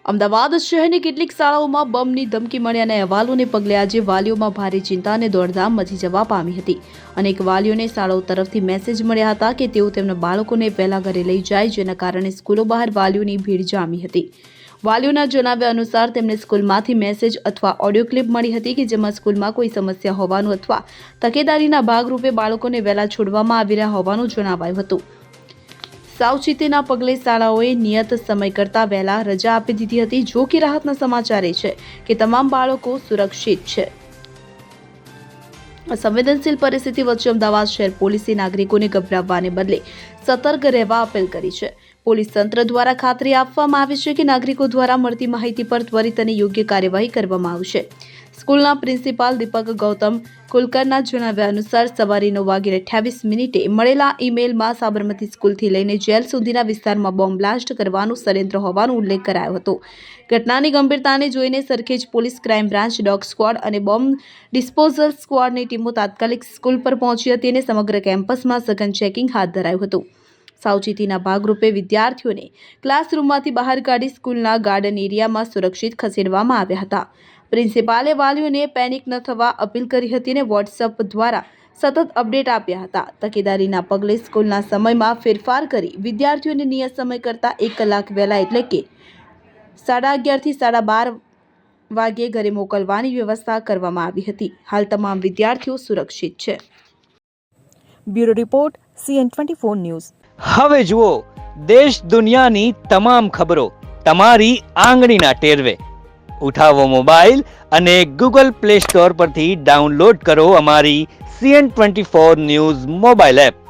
અમદાવાદ શહેરની કેટલીક શાળાઓમાં બમની ધમકી મળ્યાના અહેવાલોને પગલે આજે વાલીઓમાં ભારે ચિંતા અને દોડધામ મચી જવા પામી હતી. અનેક વાલીઓને શાળાઓ તરફથી મેસેજ મળ્યા હતા કે તેઓ તેમના બાળકોને વહેલા ઘરે લઈ જાય, જેના કારણે સ્કૂલો બહાર વાલીઓની ભીડ જામી હતી. વાલીઓના જણાવ્યા અનુસાર તેમને સ્કૂલમાંથી મેસેજ અથવા ઓડિયો ક્લિપ મળી હતી કે જેમાં સ્કૂલમાં કોઈ સમસ્યા હોવાનું અથવા તકેદારીના ભાગરૂપે બાળકોને વહેલા છોડવામાં આવી રહ્યા હોવાનું જણાવાયું હતું. સાવચેતીના પગલે શાળાઓએ નિયત સમય કરતાં વહેલા રજા આપી દીધી હતી. જો કે રાહતના સમાચાર એ છે કે તમામ બાળકો સુરક્ષિત છે. સંવેદનશીલ પરિસ્થિતિ વચ્ચે અમદાવાદ શહેર પોલીસે નાગરિકોને ગભરાવવાને બદલે સતર્ક રહેવા અપીલ કરી છે. પોલીસ તંત્ર દ્વારા ખાતરી આપવામાં આવી છે કે નાગરિકો દ્વારા મળતી માહિતી પર ત્વરિત અને યોગ્ય કાર્યવાહી કરવામાં આવશે. સ્કૂલના પ્રિન્સિપાલ દીપક ગૌતમ કુલકરના જણાવ્યા અનુસાર સવારે 9:28 મળેલા ઈમેલમાં સાબરમતી સ્કૂલથી લઈને જેલ સુધીના વિસ્તારમાં બોમ્બ બ્લાસ્ટ કરવાનું ષડયંત્ર હોવાનો ઉલ્લેખ કરાયો હતો. ઘટનાની ગંભીરતાને જોઈને Sarkhej police, crime branch, dog squad અને બોમ્બ ડિસ્પોઝલ સ્ક્વોડની ટીમો તાત્કાલિક સ્કૂલ પર પહોંચી હતી અને સમગ્ર કેમ્પસમાં સઘન ચેકિંગ હાથ ધરાયું હતું. સાવચેતીના ભાગરૂપે વિદ્યાર્થીઓને ક્લાસરૂમમાંથી બહાર કાઢી સ્કૂલના ગાર્ડન એરિયામાં સુરક્ષિત ખસેડવામાં આવ્યા હતા. પ્રિન્સિપાલે વાલીઓને પેનિક ન થવા અપીલ કરી હતી અને વોટ્સએપ દ્વારા સતત અપડેટ આપ્યા હતા. તકેદારીના પગલે સ્કૂલના સમયમાં ફેરફાર કરી વિદ્યાર્થીઓને નિયત સમય કરતાં 1 કલાક વહેલા એટલે કે 11:30 થી 12:30 વાગ્યે ઘરે મોકલવાની વ્યવસ્થા કરવામાં આવી હતી. હાલ તમામ વિદ્યાર્થીઓ સુરક્ષિત છે. Bureau report CN24 news. હવે જુઓ દેશ દુનિયાની તમામ ખબરો તમારી આંગળીના ટેરવે. ઉઠાવો મોબાઈલ અને Google Play Store પરથી ડાઉનલોડ કરો અમારી CN24 ન્યૂઝ મોબાઈલ એપ.